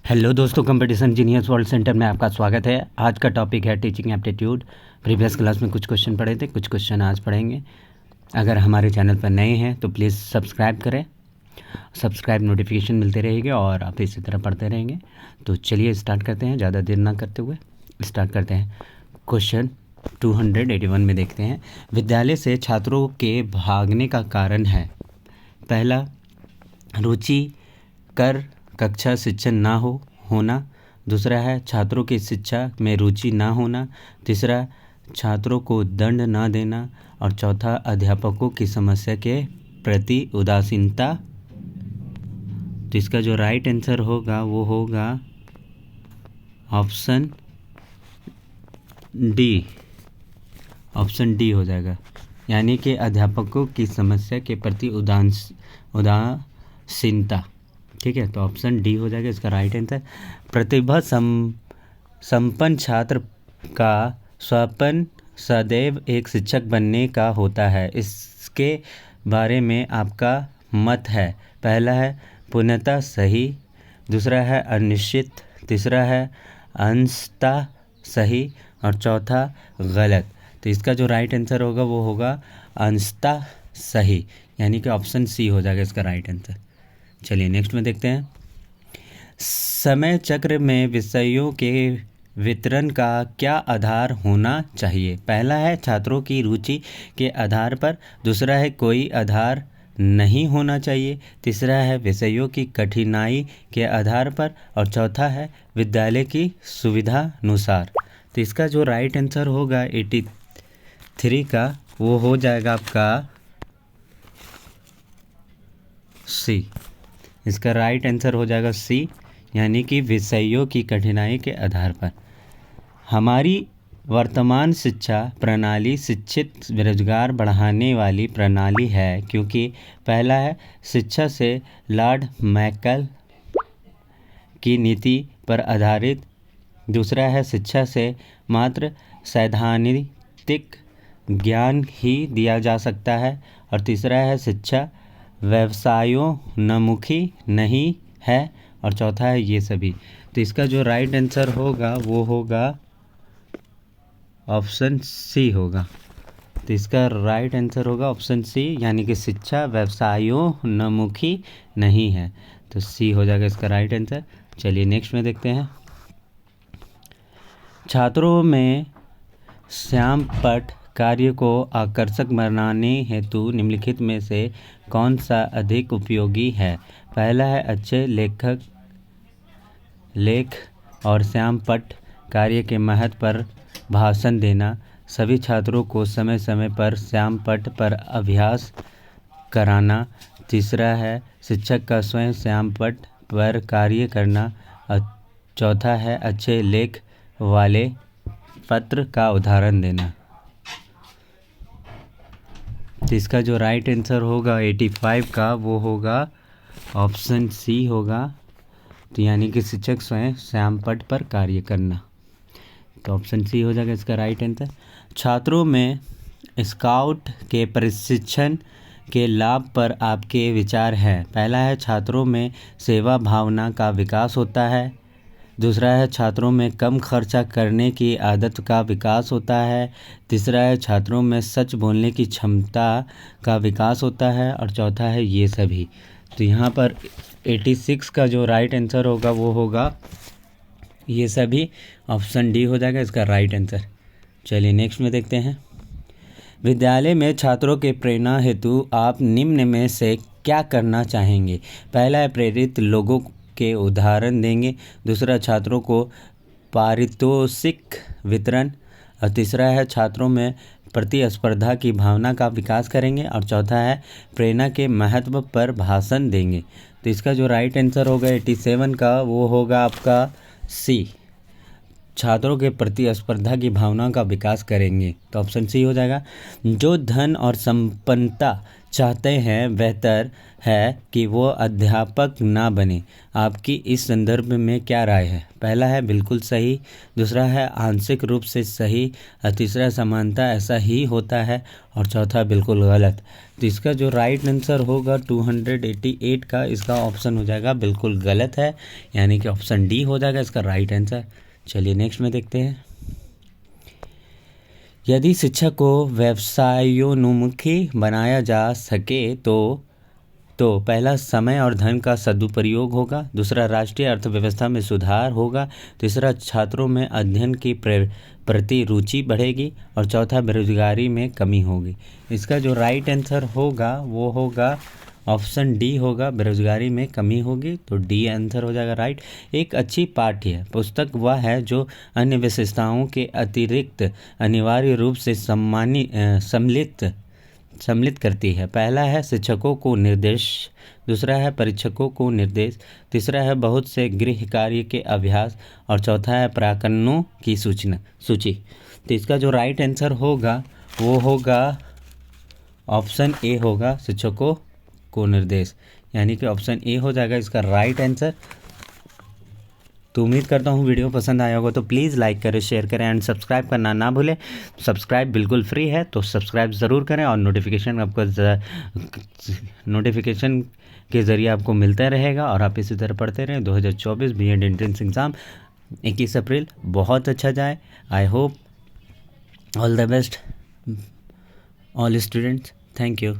Hello दोस्तों, competition genius world centre में आपका स्वागत है। आज का टॉपिक है टीचिंग एप्टीट्यूड। प्रीवियस क्लास में कुछ क्वेश्चन पढ़े थे, कुछ क्वेश्चन आज पढ़ेंगे। अगर हमारे चैनल पर नए हैं तो प्लीज़ सब्सक्राइब करें। सब्सक्राइब नोटिफिकेशन मिलते रहेंगे और आप इसी तरह पढ़ते रहेंगे। तो चलिए स्टार्ट करते हैं, ज़्यादा देर ना करते हुए स्टार्ट करते हैं। क्वेश्चन 281 में देखते हैं, विद्यालय से छात्रों के भागने का कारण है। पहला, रुचि कर कक्षा शिक्षण ना होना। दूसरा है छात्रों की शिक्षा में रुचि ना होना। तीसरा, छात्रों को दंड ना देना। और चौथा, अध्यापकों की समस्या के प्रति उदासीनता। तो इसका जो राइट आंसर होगा वो होगा ऑप्शन डी। ऑप्शन डी हो जाएगा, यानी कि अध्यापकों की समस्या के प्रति उदासीनता। ठीक है, तो ऑप्शन डी हो जाएगा इसका राइट आंसर। प्रतिभा संपन्न छात्र का स्वप्न सदैव एक शिक्षक बनने का होता है। इसके बारे में आपका मत है। पहला है पूर्णतः सही, दूसरा है अनिश्चित, तीसरा है अंशतः सही और चौथा गलत। तो इसका जो राइट आंसर होगा वो होगा अंशतः सही, यानी कि ऑप्शन सी हो जाएगा इसका राइट आंसर। चलिए नेक्स्ट में देखते हैं, समय चक्र में विषयों के वितरण का क्या आधार होना चाहिए। पहला है छात्रों की रुचि के आधार पर, दूसरा है कोई आधार नहीं होना चाहिए, तीसरा है विषयों की कठिनाई के आधार पर और चौथा है विद्यालय की सुविधा अनुसार। तो इसका जो राइट आंसर होगा 83 का वो हो जाएगा आपका सी। इसका राइट आंसर हो जाएगा सी, यानी कि विषयों की कठिनाई के आधार पर। हमारी वर्तमान शिक्षा प्रणाली शिक्षित बेरोजगार बढ़ाने वाली प्रणाली है, क्योंकि पहला है शिक्षा से लॉर्ड मैकल की नीति पर आधारित, दूसरा है शिक्षा से मात्र सैद्धांतिक ज्ञान ही दिया जा सकता है और तीसरा है शिक्षा व्यवसायोन्मुखी नहीं है और चौथा है ये सभी। तो इसका जो राइट आंसर होगा वो होगा ऑप्शन सी होगा। तो इसका राइट आंसर होगा ऑप्शन सी, यानी कि शिक्षा व्यवसायोन्मुखी नहीं है। तो सी हो जाएगा इसका राइट आंसर। चलिए नेक्स्ट में देखते हैं, छात्रों में श्यामपट्ट कार्य को आकर्षक बनाने हेतु निम्नलिखित में से कौन सा अधिक उपयोगी है। पहला है अच्छे लेख और श्यामपट्ट कार्य के महत्व पर भाषण देना। सभी छात्रों को समय समय पर श्यामपट्ट पर अभ्यास कराना। तीसरा है शिक्षक का स्वयं श्यामपट्ट पर कार्य करना और चौथा है अच्छे लेख वाले पत्र का उदाहरण देना। तो इसका जो राइट आंसर होगा 85 का वो होगा ऑप्शन सी होगा। तो यानी कि शिक्षक स्वयं श्यामपट्ट पर कार्य करना। तो ऑप्शन सी हो जाएगा इसका राइट आंसर। छात्रों में स्काउट के प्रशिक्षण के लाभ पर आपके विचार हैं। पहला है छात्रों में सेवा भावना का विकास होता है, दूसरा है छात्रों में कम खर्चा करने की आदत का विकास होता है, तीसरा है छात्रों में सच बोलने की क्षमता का विकास होता है और चौथा है ये सभी। तो यहाँ पर 86 का जो राइट आंसर होगा वो होगा ये सभी। ऑप्शन डी हो जाएगा इसका राइट आंसर। चलिए नेक्स्ट में देखते हैं, विद्यालय में छात्रों के प्रेरणा हेतु आप निम्न में से क्या करना चाहेंगे। पहला है प्रेरित लोगों के उदाहरण देंगे, दूसरा छात्रों को पारितोषिक वितरण और तीसरा है छात्रों में प्रतिस्पर्धा की भावना का विकास करेंगे और चौथा है प्रेरणा के महत्व पर भाषण देंगे। तो इसका जो राइट आंसर होगा 87 का वो होगा आपका सी, छात्रों के प्रतिस्पर्धा की भावना का विकास करेंगे। तो ऑप्शन सी हो जाएगा। जो धन और संपन्नता चाहते हैं बेहतर है कि वो अध्यापक ना बने। आपकी इस संदर्भ में क्या राय है? पहला है बिल्कुल सही, दूसरा है आंशिक रूप से सही, और तीसरा समानता ऐसा ही होता है, और चौथा बिल्कुल गलत। तो इसका जो राइट आंसर होगा 288 का, इसका ऑप्शन हो जाएगा बिल्कुल गलत है, यानी कि ऑप्शन डी हो जाएगा इसका राइट आंसर। चलिए नेक्स्ट में देखते हैं। यदि शिक्षा को व्यवसायोन्मुखी बनाया जा सके तो पहला समय और धन का सदुपयोग होगा, दूसरा राष्ट्रीय अर्थव्यवस्था में सुधार होगा, तीसरा छात्रों में अध्ययन की प्रति रुचि बढ़ेगी, और चौथा बेरोजगारी में कमी होगी। इसका जो राइट आंसर होगा वो होगा ऑप्शन डी होगा, बेरोजगारी में कमी होगी, तो डी आंसर हो जाएगा राइट। एक अच्छी पाठ्य पुस्तक वह है जो अन्य विशेषताओं के अतिरिक्त अनिवार्य रूप से सम्मिलित करती है। पहला है शिक्षकों को निर्देश, दूसरा है परीक्षकों को निर्देश, तीसरा है बहुत से गृह कार्य के अभ्यास, और चौथा है प्राकरणों की सूची। तो इसका जो राइट आंसर होगा वो होगा ऑप्शन ए होगा, शिक्षकों को निर्देश, यानी कि ऑप्शन ए हो जाएगा इसका राइट आंसर। तो उम्मीद करता हूँ वीडियो पसंद आया होगा, तो प्लीज़ लाइक करें, शेयर करें एंड सब्सक्राइब करना ना भूलें। सब्सक्राइब बिल्कुल फ्री है, तो सब्सक्राइब ज़रूर करें, और नोटिफिकेशन के ज़रिए आपको मिलता रहेगा, और आप इसी तरह पढ़ते रहें। 2024 बीएड एंट्रेंस एग्ज़ाम 21 अप्रैल बहुत अच्छा जाए। I hope all the best all students. Thank you.